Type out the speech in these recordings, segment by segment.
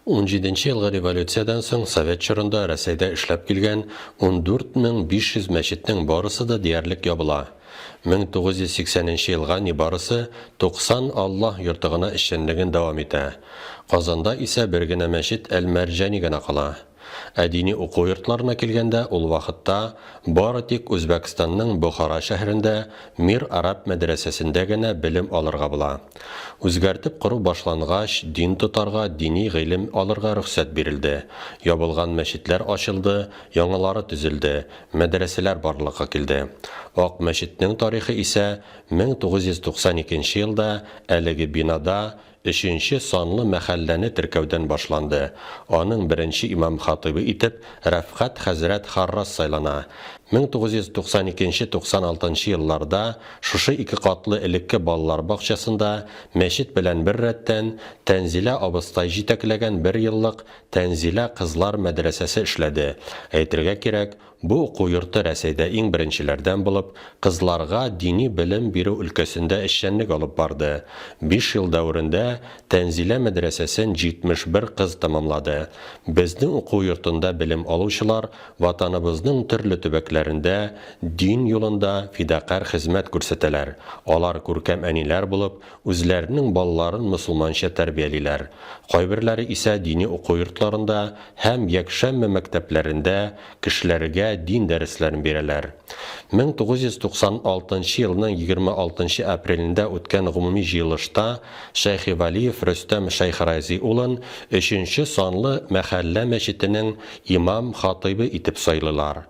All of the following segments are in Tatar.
17 елгы революциядан соң Совет чорында Рәсәйдә эшләп килгән 14500 мәчетнең барысы да диярлек ябыла. 1980 елга нибарысы 90 Аллаһ йорты гына эшчәнлеген дәвам итә. Казанда исә бер генә мәчет Әл-Мәрҗани гына кала. Дини уку йортларына килгәндә ул вакытта бары тик Үзбәкстанның Бухара шәһәрендә Мир Араб мәдрәсәсендә генә белем алырга була. Үзгәртеп кору башлангач, дин тотарга, дини гыйлем алырга рөхсәт бирелде. Ябылган мәчетләр ачылды, яңалары төзелде, мәдрәсәләр барлыкка килде. Ак мәчетнең тарихы исә 1992 елда әлеге бинада 3-нче санлы мәхәлләне теркәүдән башланды. Аның беренче имам хатибы итеп Рәфкать хәзрәт Харрас сайлана. 1992-96 елларда шушы ике катлы элекке балалар бакчасында мәчет белән бер рәттән Тәнзилә абыстай җитәкләгән бер еллык Тәнзилә кызлар мәдрәсәсе эшләде. Әйтергә кирәк, бу уку йорты Рәсәйдә иң беренчеләрдән булып, кызларга дини белем бирү өлкәсендә эшчәнлек алып барды. 5 ел дәврендә Тәнзилә мәдрәсәсен 71 кыз тәмамлады. Безнең уку йортында белем алучылар ватаныбызның төрле төбәкләрендә дин юлында фидакар хезмәт күрсәтәләр. Алар күркәм әниләр булып, үзләренең балаларын мөселманча тәрбиялиләр. Кайберләре исә дини уку йортларында һәм якшәмбе мәктәпләрендә кешеләргә дин дәресләрен бирәләр. 1996 елның 26 апрелендә үткән гомуми җыелышта Шәйх Валиев Рөстәм Шәйхрази улын 3-нче санлы мәхәллә мәчетенең имам хатибы итеп сайлыйлар.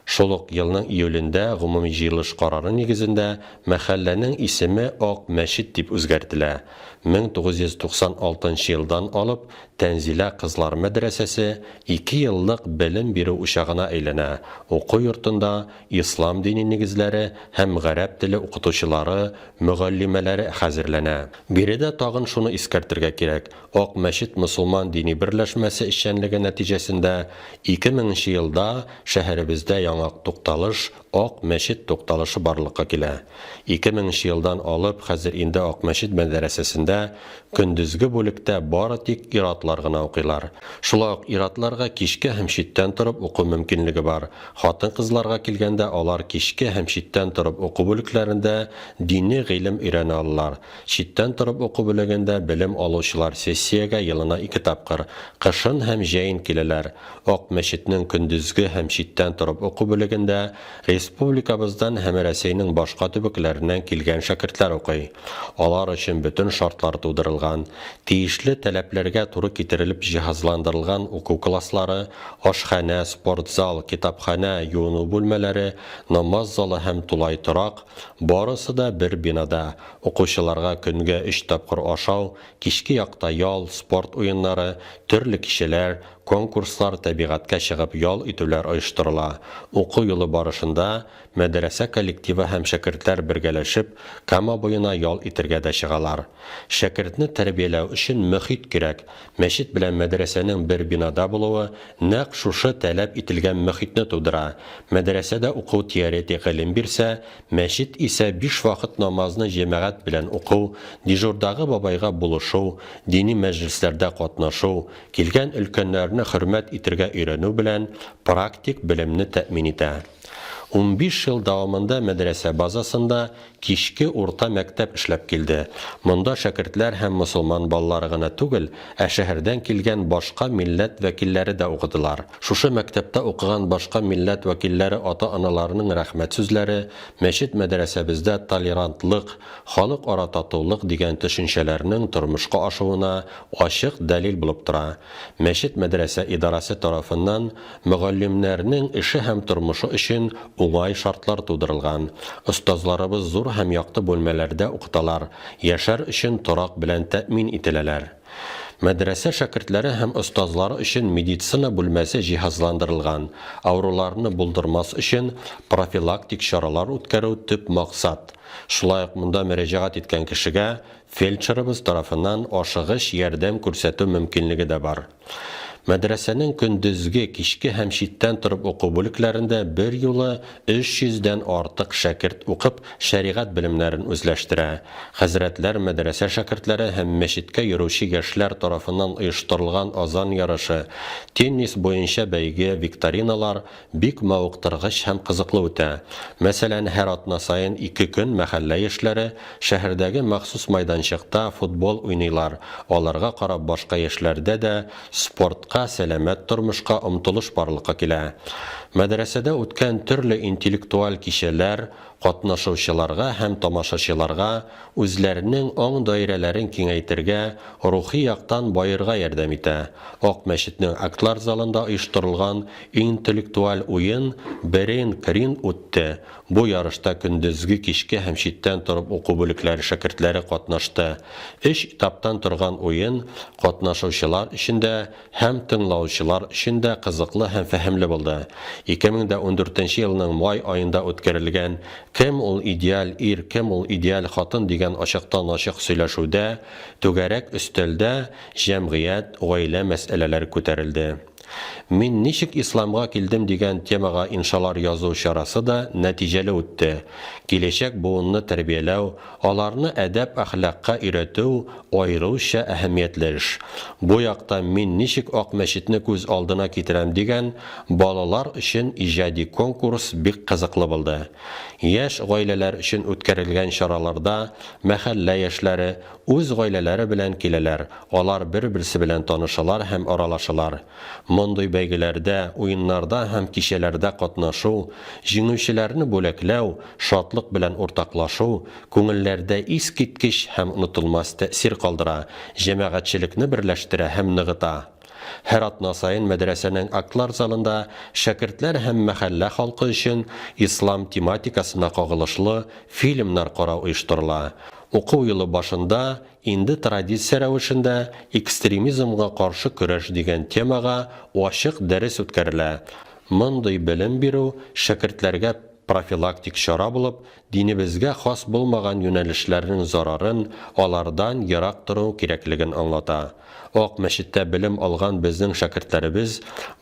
Шул ук елның июлендә гомуми җыелыш карары нигезендә мәхәлләнең исеме Ак мәчет дип үзгәртелә. 1996 елдан алып Тәнзилә кызлар мәдрәсәсе 2 еллык белем бирү учагына әйләнә. Уку йортында ислам дини нигезләре һәм гарәп теле укытучылары, мөгаллимәләре хәзерләнә. Биредә тагын шуны искәртергә кирәк. Ак мәчет мөселман дини берләшмәсе эшчәнлеге нәтиҗәсендә 2000 елда шәһәребездә яңа тукталыш Ак мәчет тукталышы барлыкка килә. 2000 елдан алып хәзер инде Ак мәчет мәдрәсәсендә көндезге бүлектә бары тик иратлар гына укыйлар. Шулай ук иратларга кичкә һәм читтән торып уку мөмкинлеге бар. Хатын-кызларга килгәндә алар кичкә һәм читтән торып уку бүлекләрендә дини гыйлем өйрәнә алалар. Читтән торып уку бүлегендә белем алучылар сессиягә елына 2 тапкыр, кышын һәм җәен киләләр. Ак мәчетнең көндезге һәм читтән торып уку бүлегендә республикабыздан һәм Рәсәйнең башка төбәкләреннән килгән шәкертләр укый. Алар өчен бөтен шартлар тудырылган, тиешле таләпләргә туры китерелеп җиһазландырылган уку класслары, ашханә, спортзал, китапханә, юыну бүлмәләре, намаз залы һәм тулай торак барысы да бер бинада. Укучыларга көнгә 3 тапкыр ашау, кичке якта ял, спорт уеннары, төрле кичәләр, конкурслар, табигатькә чыгып ял итүләр оештырыла. Уку юлы барышында мәдрәсә коллективы һәм шәкертләр бергәләшеп Кама буена ял итәргә дә чыгалар. Шәкертне тәрбияләү өчен мөхит кирәк. Мәчет белән мәдрәсәнең бер бинада булуы нәкъ шушы таләп ителгән мөхитне тудыра. Мәдрәсәдә уку теоретик гыйлем бирсә, мәчет исә 5 вакыт намазны җәмәгать белән уку, дежурдагы бабайга булышу, дини мәҗлесләрдә катнашу, килгән өлкәннәрне хөрмәт итәргә өйрәнү белән практик белемне тәэмин итә. 15 ел дәвамында мәдрәсә базасында кичке урта мәктәп эшләп килде. Монда шәкертләр һәм мөселман балалары гына түгел, шәһәрдән килгән башка милләт вәкилләре дә укыдылар. Шушы мәктәптә укыган башка милләт вәкилләре ата-аналарының рәхмәт сүзләре мәчет мәдрәсәбездә толерантлык, халыкара татулык дигән төшенчәләрнең тормышка ашуына ачык дәлил булып тора. Мәчет мәдрәсә идарасы тарафыннан мөгаллимнәрнең эше һәм тормышы өчен уңай шартлар тудырылган. Остазларыбыз зур һәм якты бүлмәләрдә укыталар, яшәр өчен торак белән тәэмин ителәләр. Мәдрәсә шәкертләре һәм остазлары өчен медицина бүлмәсе җиһазландырылган. Авыруларны булдырмас өчен профилактик чаралар үткәрү төп максат. Шулай ук монда мөрәҗәгать иткән кешегә фельдшерыбыз тарафыннан ашыгыч ярдәм күрсәтү мөмкинлеге дә бар. Мәдрәсәнең көндезге, кичке һәм читтән торып уку бүлекләрендә бер юлы 300-дән артык шәкерт укып, шәригать белемнәрен үзләштерә. Хәзрәтләр, мәдрәсә шәкертләре һәм мәчеткә йөрүче яшьләр тарафыннан оештырылган азан ярышы, теннис буенча бәйге, викториналар бик мавыктыргыч һәм кызыклы үтә. Мәсәлән, һәр атна сайын 2 көн мәхәллә яшьләре шәһәрдәге махсус майданчыкта футбол уйныйлар. Аларга карап башка яшьләрдә дә спортка, сәламәт тормышка омтылыш барлыкка килә. Мәдрәсәдә үткән төрле интеллектуаль кичәләр катнашучыларга һәм тамашачыларга үзләренең аңь даирәләрен киңәйтергә, рухи яктан байырга ярдәм итә. Ак мәчетнең актлар залында оештырылган интеллектуаль уен Берен-Крин үтте. Бу ярышта көндезге, кичке һәм читтән торып уку бүлекләре шәкертләре катнашты. 3 этаптан торган уен катнашучылар өчен дә һәм тыңлаучылар өчен дә кызыклы һәм фәһемле булды. 2014 елның май аенда үткәрелгән «Кем ул идеаль ир, кем ул идеаль хатын» дигән ачыктан-ачык сөйләшүдә, түгәрәк өстәлдә җәмгыять, гаилә мәсьәләләре күтәрелде. Мин ничек исламга килдем дигән темага иншалар язу чарасы да нәтиҗәле үтте. Киләчәк буынны тәрбияләү, аларны әдәп-әхлакка өйрәтү аеруча әһәмиятле эш. Бу якта мин ничек ак мәчетне күз алдына китерәм дигән балалар өчен иҗади конкурс бик кызыклы булды. Яшь гаиләләр өчен үткәрелгән чараларда мәхәллә яшьләре үз гаиләләре белән киләләр. Алар бер-берсе белән танышалар һәм аралашалар. Мондый бәйгеләрдә, уеннарда һәм кичәләрдә катнашу, җиңүчеләрне бүләкләү, шатлык белән уртаклашу күңелләрдә искиткеч һәм онытылмас тәэсир калдыра, җәмәгатьчелекне берләштерә һәм ныгыта. Һәр атна сайын мәдрәсәнең актлар залында шәкертләр һәм мәхәллә халкы өчен ислам тематикасына кагылышлы фильмнар карау оештырыла. Уку елы башында инде традиция рәвешендә экстремизмга каршы көрәш дигән темага ачык дәрес үткәрелә. Мондый белем бирү шәкертләргә профилактик чара булып, динебезгә хас булмаган юнәлешләрнең зарарын, алардан ярак тору кирәклеген аңлата. Ак мәчеттә белем алган безнең шәкертләребез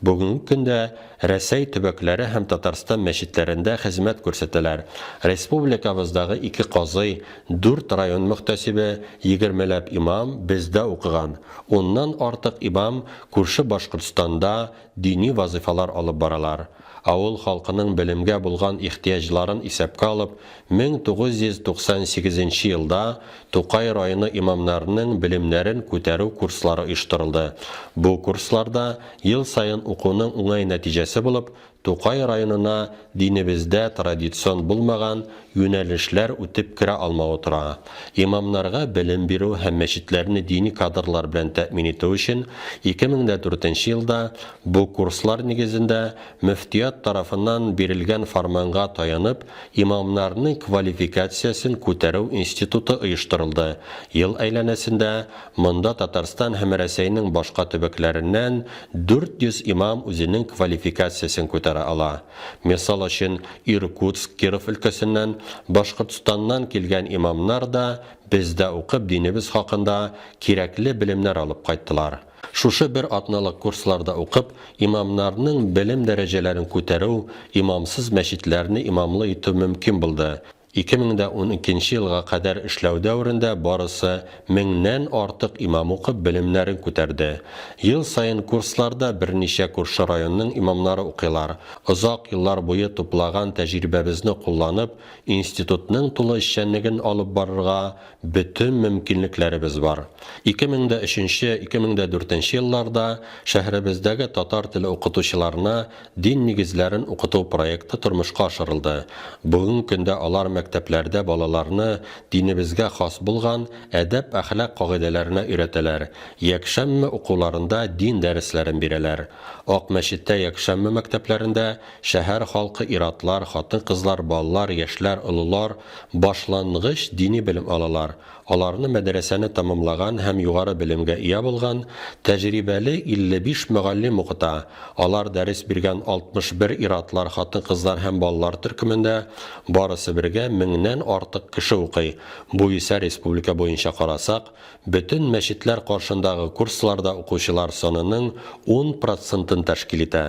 бүгенге көндә Рәсәй төбәкләре һәм Татарстан мәчетләрендә хезмәт күрсәтәләр. Республикабыздагы 2 казый, 4 район мөхтәсибе, 20ләп имам бездә укыган. Оннан артык имам күрше Башкортстанда дини вазифалар алып баралар. Авыл халкының белемгә булган ихтияҗларын исәпкә алып, 1998 елда Тукай районы имамнарының белемнәрен күтәрү курслары оештырылды. Бу курсларда ел сайын укуның уңай нәтиҗәсе булып, Тукай районына динебездә традицион булмаган юнәлешләр үтеп керә алмау тора. Имамнарга белем бирү һәм мәчетләрне дини кадрлар белән тәэмин итү өчен 2004 елда бу курслар нигезендә мөфтият тарафыннан бирелгән фарманга таянып, имамнарның квалификациясын күтәрү институты оештырылды. Ел әйләнәсендә монда Татарстан һәм Рәсәйнең башка төбәкләреннән 400 имам үзенең квалификациясын күтәрә ала. Мисал өчен, Иркутск, Киров өлкәсеннән, Башкортстаннан килгән имамнар да бездә укып динебез хакында кирәкле белемнәр алып кайттылар. Шушы бер атналык курсларда укып, имамнарның белем дәрәҗәләрен күтәрү, имамсыз мәчетләрне имамлы итү мөмкин булды. 2012 елга кадәр эшләү дәврендә барысы 1000нән артык имам укып белемнәрен күтәрде. Ел сайын курсларда берничә күрше районның имамнары укыйлар. Озак еллар буе туплаган тәҗрибәбезне кулланып, институтның тулы эшчәнлеген алып барырга бөтен мөмкинлекләребез бар. 2003-2004 елларда шәһәребездәге татар теле укытучыларына дин нигезләрен укыту проекты тормышка ашырылды. Бүген көндә алар мәктәпләрдә балаларны динебезгә хас булган әдәп-әхлак кагыйдәләренә өйрәтәләр. Якшәмме укуларында дин дәресләрен бирәләр. Ак мәчеттә якшәмме мәктәпләрендә шәһәр халкы иратлар, хатын-кызлар, балалар, яшьләр, олылар башлангыч дини белем алалар. Аларны мәдрәсәне тамамлаган һәм югары белемгә ия булган тәҗрибәле 55 мөгаллим укыта. Алар дәрес биргән 61 иратлар, хатын-кызлар һәм балалар төркемендә барысы бергә 1000-нән артык кеше укый. Бу исә республика буенча карасак, бөтен мәчетләр каршындагы курсларда укучылар санының 10% тәшкил итә.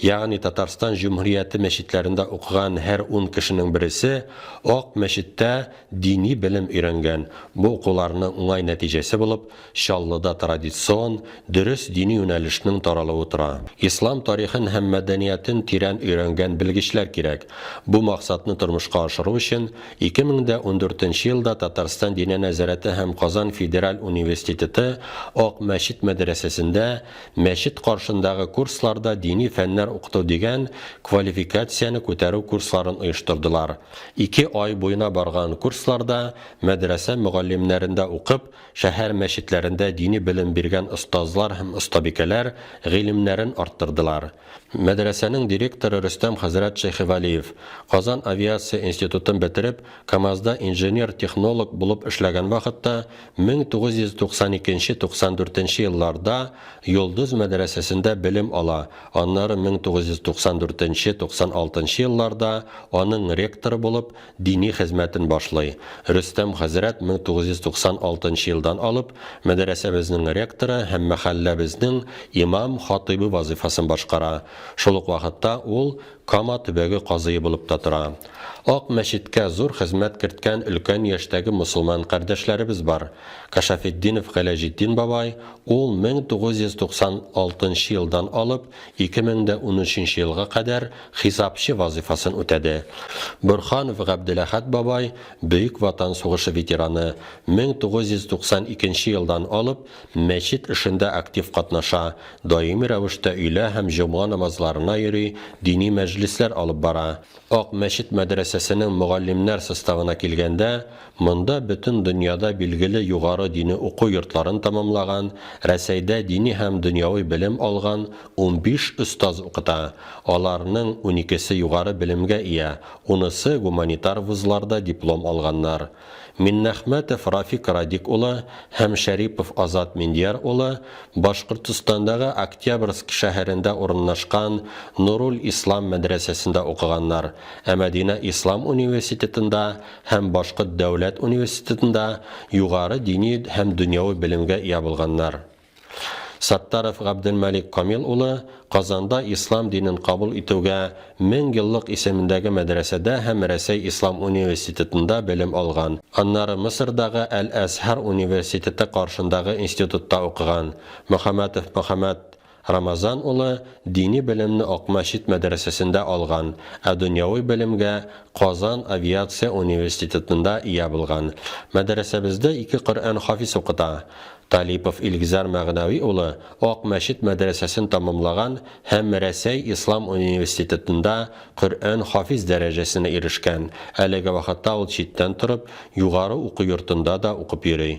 Ягъни Татарстан Җумһурияте мәчетләрендә укыган һәр 10 кешенең берсе Ак мәчеттә дини белем өйрәнгән. Бу укуларның уңай нәтиҗәсе булып, Чаллыда традицион, дөрес дини юнәлешнең таралуы тора. Ислам тарихын һәм мәдәниятен тирән өйрәнгән белгечләр кирәк. Бу максатны тормышка ашыру өчен 2014 елда Татарстан Дине нәзарәте һәм Казан Федераль университеты Ак мәчет мәдрәсәсендә мәчет каршындагы курсларда дини фәннәр укыту дигән квалификацияны күтәрү курсларын оештырдылар. 2 ай буена барган курсларда мәдрәсә мөгаллимнәрендә укып, шәһәр мәчетләрендә дини белем биргән остазлар һәм остабикәләр гыйлемнәрен арттырдылар. Мәдрәсәнең директоры Рөстәм хәзрәт Шәйхевалиев Казан авиация институтын бетереп, КАМАЗда инженер-технолог булып эшләгән вакытта 1992-94 елларда Йолдыз мәдрәсәсендә белем ала. Аннары 1994-96 елларда аның ректоры булып дини хезмәтен башлый. Рөстәм хәзрәт 1996 елдан алып мәдрәсәбезнең ректоры һәм мәхәлләбезнең имам-хатибы вазифасын башкара. Шул ук вакытта ул Кама төбәге казые булып та тора. Ак мәчеткә зур хезмәт керткән өлкән яшьтәге мусулман кардәшләребез бар. Кашафетдинов Галәҗетдин бабай, ул 1996 елдан алып 2013 елга кадәр хисапчы вазифасын үтәде. Борханов Габделәхәт бабай, Бөек Ватан сугышы ветераны, 1992 елдан алып мәчет эшендә актив катнаша, даими рәвештә өйлә һәм җомга намазларына йөри, дини мәҗлесләр алып бара. Ак мәчет мәдрәсәсенең мөгаллимнәр составына килгәндә, монда бөтен дөньяда билгеле югары дини уку йортларын тамамлаган, Рәсәйдә дини һәм дөньяви белем алган 15 остаз укыта. Аларның 12се югары белемгә ия, 10сы гуманитар вузларда диплом алганнар. Миннәхмәтов Рафик Радик улы һәм Шәрипов Азат Миндияр улы Башкортостандагы Октябрьск шәһәрендә урынлашкан Нурул Ислам мәдрәсәсендә укыганнар. Мәдинә Ислам университетында һәм Башкорт дәүләт университетында югары дини һәм дөньяви белемгә ия булганнар. Саттаров Габделмәлик Камил улы Казанда ислам динен кабул итүгә 1000 еллык исемендәге мәдрәсәдә һәм Рәсәй Ислам университетында белем алган. Аннары Мисырдагы Әл-Азһар университеты каршындагы институтта укыган. Мөхәммәтов Мөхәммәд Рамазан улы дини белемне Ак мәчет мәдрәсәсендә алган, ә дөньяви белемгә Казан авиация университетында ия булган. Мәдрәсәбездә 2 Коръән хафиз укыта. Талипов Илгизар Мәгънәви улы Ак мәчет мәдрәсәсен тамамлаган һәм Рәсәй Ислам университетында Коръән хафиз дәрәҗәсенә ирешкән. Әлеге вакытта ул читтән торып, югары уку йортында да укып йөри.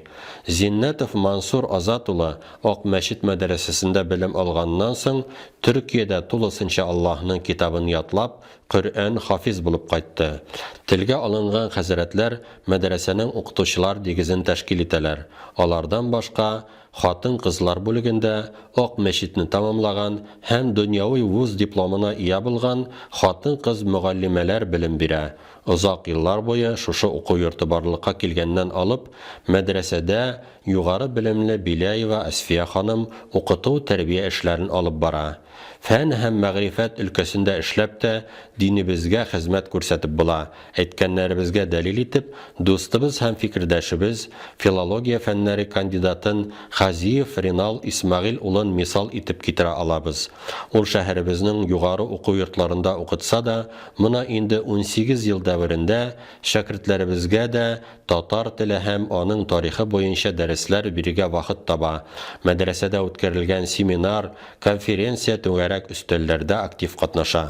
Зиннәтов Мансур Азат улы Ак мәчет мәдрәсәсендә белем алганнан соң Төркиядә тулысынча Аллаһның китабын ятлап, Коръән хафиз булып кайтты. Телгә алынган хәзрәтләр мәдрәсәнең укытучылар дигезен тәшкил итәләр. Алардан башка хатын-кызлар бүлегендә Ак мәчетне тамамлаган һәм дөньяви вуз дипломына ия булган хатын-кыз мөгаллимәләр белем бирә. Озак еллар буе шушы уку йорты барлыкка килгәннән алып, мәдрәсәдә югары белемле Биляева Асфия ханым укыту тәрбия эшләрен алып бара. Фән һәм мәгърифәт өлкәсендә эшләп тә динебезгә хезмәт күрсәтеп була. Әйткәннәребезгә дәлил итеп, дустыбыз һәм фикердәшебез, филология фәннәре кандидатын Хазиев Ринал Исмагыйль улын мисал итеп китерә алабыз. Ул шәһәребезнең югары уку йортларында укытса да, моны инде 18 ел дәверендә шәкертләребезгә дә татар теле һәм аның тарихы буенча дәресләр бирергә вакыт таба. Мәдрәсәдә үткәрелгән семинар, конференция түгәрәк өстәлләрдә актив катнаша.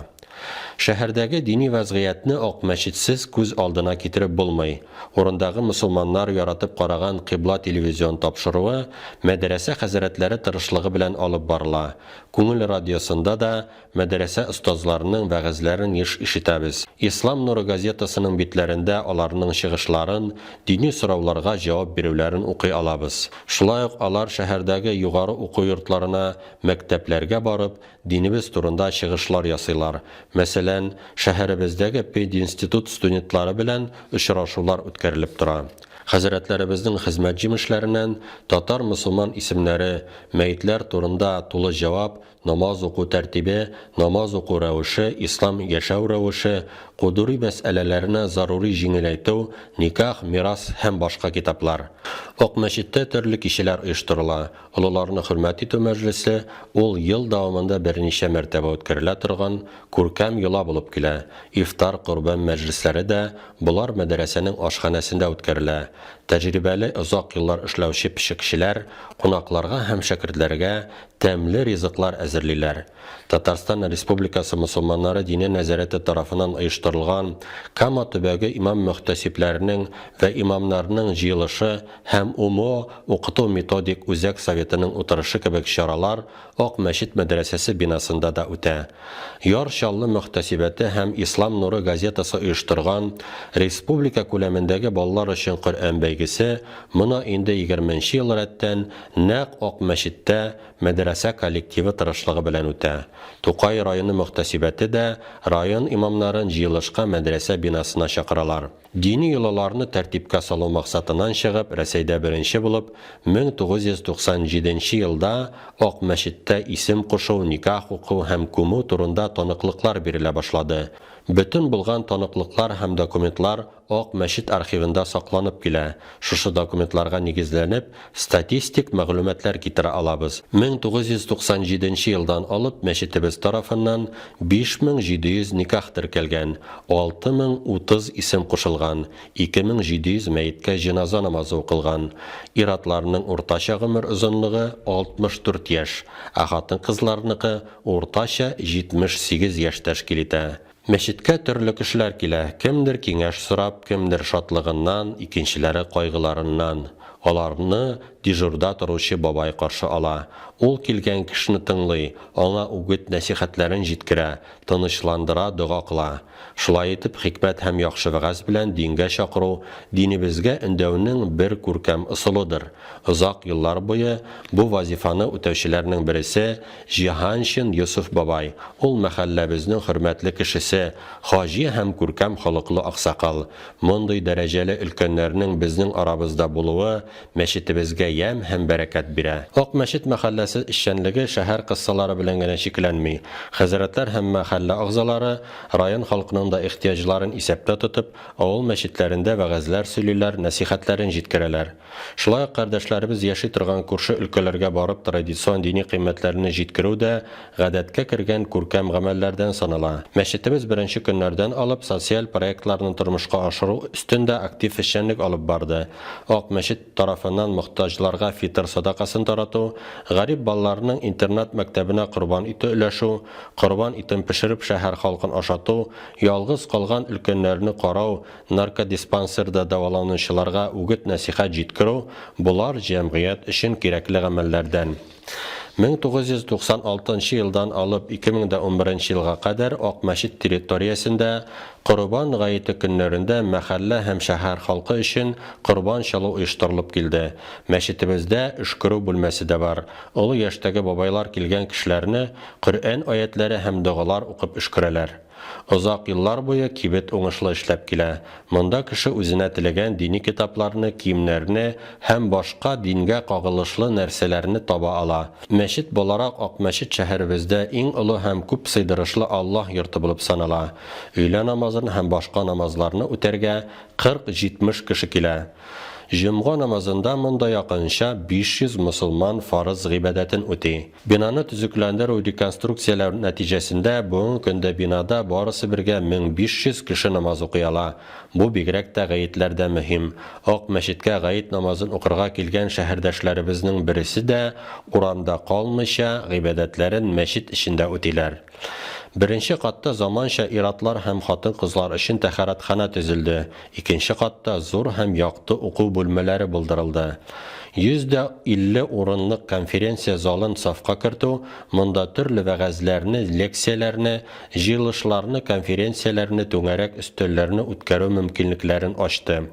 Шәһәрдәге дини вазгыятны Ак мәчетсез күз алдына китереп булмый. Урындагы мусулманнар яратып караган Кыйбла телевизион тапшыруы мәдрәсә хәзрәтләре тырышлыгы белән алып барыла. Күңел радиосында да мәдрәсә остазларының вәгазьләрен ишетәбез. Ислам нуры газетасының битләрендә аларның чыгышларын, дини сорауларга җавап бирүләрен укый алабыз. Шулай ук алар шәһәрдәге югары уку йортларына, мәктәпләргә барып, динебез турында чыгышлар ясыйлар. Мәсәлән, шәһәребездәге пединститут студентлары белән очрашулар үткәрелеп тора. Хәзрәтләребезнең хезмәт җимешләреннән татар-мөселман исемнәре, мәйетләр турында тулы җавап, намаз уку тәртибе, намаз уку рәвеше, ислам яшәү рәвеше, кудури мәсьәләләренә зарури җиңеләйтү, никах, мирас һәм башка китаплар. Ак мәчеттә төрле кичәләр оештырыла. Олыларны хөрмәт итү мәҗлесе ул ел дәвамында берничә мәртәбә үткәрелә торган күркәм йола булып килә. Ифтар, корбан мәҗлесләре дә булар мәдрәсәнең ашханәсендә үткәрелә. Тәҗрибәле озак еллар эшләүче пешекчеләр кунакларга һәм шәкертләргә тәмле ризыклар әзерлиләр. Татарстан Республикасы мөселманнары дине нәзарәте тарафынан оештырылган Кама төбәге имам мөхтәсибләренең вә имамнарның җыелышы һәм УМО укыту методик үзәк советының утырышы кебек чаралар Ак мәчет мәдрәсәсе бинасында да үтә. Яр чаллы мөхтәсибәте һәм Ислам нуры газетасы оештырган республика күләмендәге балалар өчен Коръән бәйгесе моны инде 20нче ел рәттән нәкъ Ак мәчеттә мәдрәсә коллективы тырышлыгы белән үтә. Тукай районы мөхтәсибәте дә район имамнарын җыелышка мәдрәсә бинасына чакыралар. Дини йолаларны тәртипкә салу максатыннан чыгып, Рәсәйдә беренче булып 1997 елда Ак мәчеттә исем кушу, никах уку һәм күмү турында таныклыклар бирелә башлады. Бөтен булган таныклыклар һәм документлар Ак мәчет архивында сакланып килә. Шушы документларга нигезләнеп, статистик мәгълүматлар китерә алабыз. 1997 елдан алып мәчетебез тарафыннан 5700 никах теркәлгән, 6030 исем кушылган, 2700 мәйеткә җиназа намазы укылган. Иратларның уртача гомер озынлыгы 64 яшь, ә хатын-кызларныкы уртача 78 яшь тәшкил итә. Мәчеткә төрле кешеләр килә, кемдер киңәш сорап, кемдер шатлыгыннан, икенчеләре кайгыларыннан. Аларны дежурда торучы бабай каршы ала. Ул килгән кешене тыңлый, аңа үгет нәсихәтләрен җиткерә, тынычландыра, дуга кыла. Шулай итеп, хикмәт һәм яхшы вәгазь белән дингә чакыру динебезгә өндәүнең бер күркәм ысулыдыр. Озак еллар буе бу вазифаны үтәүчеләрнең берсе Җиһаншин Юсуф бабай. Ул мәхәлләбезнең хөрмәтле кешесе, хаҗи һәм күркәм халыклы аксакал. Мондый дәрәҗәле өлкәннәрнең безнең арабызда булуы мәчетебезгә ям һәм бәрәкәт бирә. Ак мәчет мәхәлләсе эшчәнлеге шәһәр кыссалары белән генә шикләнми. Хәзрәтләр һәм мәхәллә агзалары район халкының да ихтияҗларын исәптә тотып, авыл мәчетләрендә вәгазьләр сөйлиләр, нәсихәтләрен җиткерәләр. Шулай ук кардәшләребез яши торган күрше өлкәләргә барып традицион дини кыйммәтләрне җиткерү дә гадәткә кергән күркәм гамәлләрдән санала. Мәчетебез беренче көннәрдән алып социаль проектларны тормышка ашыру өстендә актив эшчәнлек алып барды. Ак мәчет тарафыннан мохтаҗларга фитр садакасын тарату, гарип балаларның интернат мәктәбенә корбан ите өләшү, корбан итен пешереп шәһәр халкын ашату, ялгыз калган өлкәннәрне карау, наркодиспансерда дәваланучыларга үгет нәсихәт җиткерү булар җәмгыять өчен кирәкле гамәлләрдән. 1996 елдан алып 2011 елга кадәр Ак мәчет территориясендә Корбан гаете көннәрендә мәхәллә һәм шәһәр халкы өчен корбан чалу оештырылып килде. Мәчетебездә эш күрү бүлмәсе дә бар. Олы яшьтәге бабайлар килгән кешеләрне Коръән аятлары һәм дугалар укып эш күрәләр. Озак еллар буе кибет уңышлы эшләп килә. Монда кеше үзенә теләгән дини китапларны, киемнәрне һәм башка дингә кагылышлы нәрсәләрне таба ала. Мәчет буларак Ак мәчет шәһәребездә иң олы һәм күп сыйдырышлы Аллаһ йорты булып санала. Өйлә намазын һәм башка намазларны үтәргә 40-70 кеше килә. Җомга намазында монда якынча 500 мөселман фарыз гыйбадәтен үти. Бинаны төзекләндерү реконструкцияләр нәтиҗәсендә бүгенге көндә бинада барысы бергә 1500 кеше намаз укый ала. Бу бигрәк тә гаетләрдә мөһим. Ак мәчеткә гает намазын укырга килгән шәһәрдәшләребезнең берсе дә урамда калмыйча гыйбадәтләрен мәчет эчендә үтиләр. Беренче катта заманча иратлар һәм хатын-кызлар өчен тәһаратхана төзелде. Икенче катта зур һәм якты уку бүлмәләре булдырылды. 150 урынлык конференция залын сафка кертү, монда төрле вәгазьләрне, лекцияләрне, җыелышларны, конференцияләрне, түңәрәк өстәлләрне үткәрү мөмкинлекләрен ачты.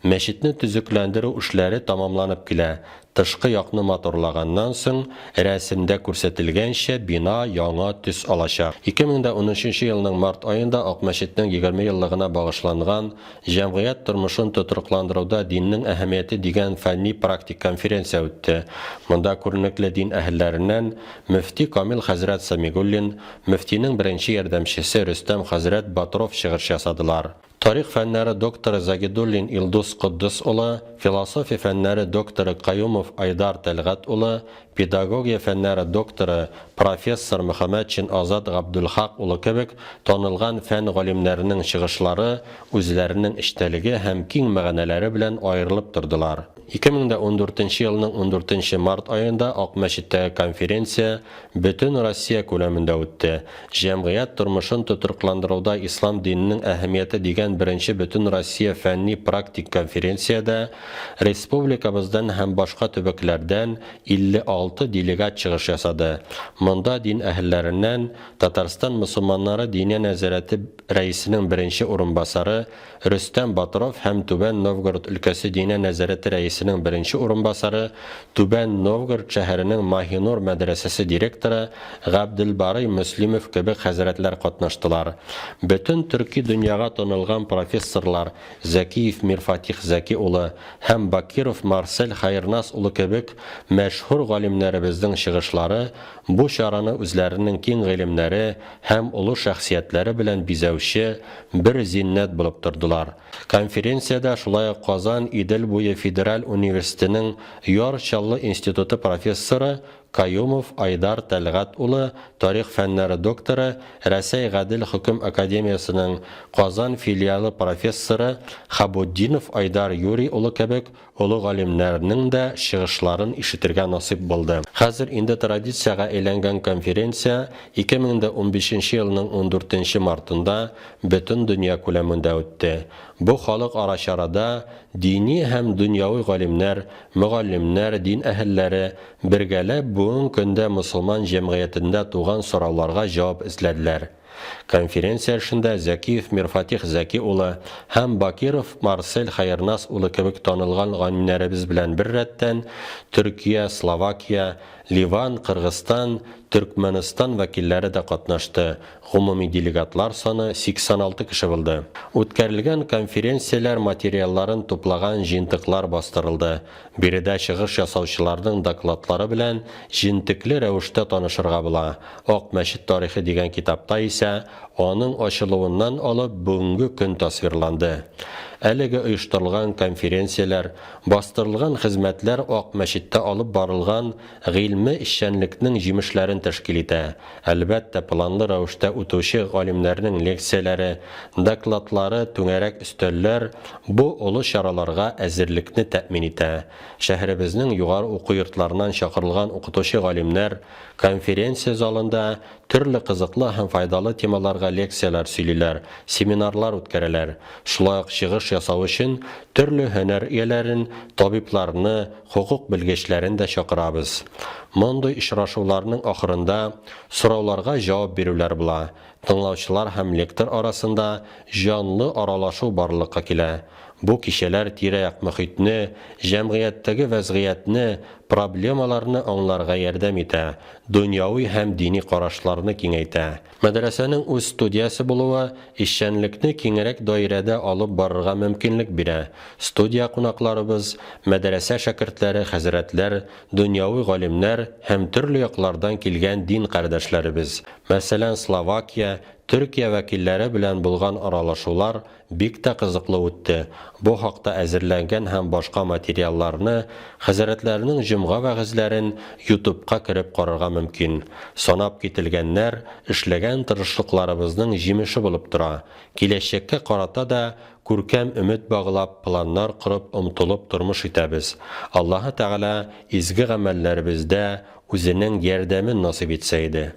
Мәчетне төзекләндерү эшләре тамамланып килә. Тышкы якны матурлаганнан соң, рәсемдә күрсәтелгәнчә бина яңа төс алачак. 2013 елның март айында Ак мәчетнең 20 еллыгына багышланган җәмгыять тормышын тотрыкландыруда диннең әһәмияте дигән фәнни практик конференция үтте. Монда күренекле дин әһелләреннән мөфти Камил хәзрәт Самигуллин, мөфтинең беренче ярдәмчесе Рөстәм хәзрәт Батыров чыгыш ясадылар. Тарих фәннәре докторы Загидуллин Илдус Куддус улы, философия фәннәре докторы Каюмов Айдар Тәлгат улы, педагогия фәннәре докторы профессор Мөхәммәдшин Азат Габдулхак улы кебек танылган фән галимнәренең чыгышлары үзләренең эчтәлеге һәм киң мәгънәләре белән аерылып тордылар. 2014 елның 14 март айында Ак мәчеттәге конференция бөтен Россия күләмендә үтте. Җәмгыять тормышын тотрыкландыруда ислам диненең әһәмияте дигән беренче бөтен Россия фәнни практик конференциядә республикабыздан һәм башка төбәкләрдән 56 делегат чыгыш ясады. Монда дин әһелләреннән Татарстан мөселманнары дине нәзарәте рәисенең беренче урынбасары Рөстәм Батыров һәм Түбән Новгород өлкәсе дине нәзарәте рәисенең беренче урынбасары, Түбән Новгород шәһәренең Маһинур мәдрәсәсе директоры Габделбарый Мөслимов кебек хәзрәтләр катнаштылар. Бөтен төрки дөньяга танылган профессорлар Зәкиев Мирфатих Зәки улы һәм Бакиров Марсель Хайрнас улы кебек мәшһүр галимнәребезнең чыгышлары бу чараны үзләренең киң гыйлемнәре һәм улы шәхсиятләре белән бизәүче бер зиннәт булып тордылар. Конференциядә шулай ук Казан Идел буе федераль университетының Яр Чаллы институты профессоры Каюмов Айдар Тәлгат улы, тарих фәннәре докторы, Рәсәй Гадел хөкем академиясының Казан филиалы профессоры Хабуддинов Айдар Юрий улы кебек улы галимнәрнең дә чыгышларын ишетергә насыйп булды. Хәзер инде традициягә әйләнгән конференция 2015 елның 14 мартында бөтен дөнья күләмендә үтте. Бу халыкара чарада дини һәм дөньяви галимнәр, мөгаллимнәр, дин әһелләре бергәләп бүгенге көндә мөселман җәмгыятендә туган сорауларга җавап эзләделәр. Конференция эшендә Зәкиев Мирфатих Зәки улы һәм Бакиров Марсель Хайрнас улы кебек танылган галимнәребез белән бер рәттән Төркия, Словакия, Ливан, Кыргызстан, Төркмәнстан вәкилләре дә катнашты. Гомуми делегатлар саны 86 кеше булды. Үткәрелгән конференцияләр материалларын туплаган җинтыклар бастырылды. Биредә чыгыш ясаучыларның докладлары белән җинтекле рәвештә танышырга була. Ак мәчет тарихы дигән китапта исә аның ачылуыннан алып бүгенге көн тасвирланды. Әлеге оештырылган конференцияләр, бастырылган хезмәтләр Ак мәчеттә алып барылган гыйльме эшчәнлекнең җимешләрен тәшкил итә. Әлбәттә, планлы рәвештә үтүче галимнәрнең лекцияләре, докладлары, түңәрәк өстәлләр бу олы чараларга әзерлекне тәэмин итә. Шәһәребезнең югары уку йортларыннан чакырылган укытучы галимнәр конференция залында төрле кызыклы һәм файдалы темаларга лекцияләр сөйлиләр, семинарлар үткәрәләр. Шулай ук чыгыш ясау өчен төрле һөнәр ияләрен, табибларны, хукук белгечләрен дә чакырабыз. Мондый очрашуларның ахырында сорауларга җавап бирүләр була. Тыңлаучылар һәм лектор арасында җанлы аралашу барлыкка килә. Бу кичәләр тирә-як мөхитне, җәмгыятьтәге вәзгыятьне, проблемаларны аңларга ярдәм итә, дөньяви һәм дини карашларны киңәйтә. Мәдрәсәнең үз студиясе булуы эшчәнлекне киңрәк даирәдә алып барырга мөмкинлек бирә. Студия кунакларыбыз, мәдрәсә шәкертләре, хәзрәтләр, дөньяви галимнәр һәм төрле яклардан килгән дин кардәшләребез. Мәсәлән, Словакия, Төркия вәкилләре белән булган аралашулар бик тә кызыклы үтте. Бу хакта әзерләнгән һәм башка материалларны хәзрәтләрнең җомга вәгазьләрен YouTube-ка кереп карарга мөмкин. Санап кителгәннәр эшләгән тырышлыкларыбызның җимеше булып тора. Киләчәккә карата да күркәм өмет баглап, планнар корып, омтылып тормыш итәбез. Аллаһы Тәгалә изге гамәлләребездә үзенең ярдәмен насыйп итсә иде.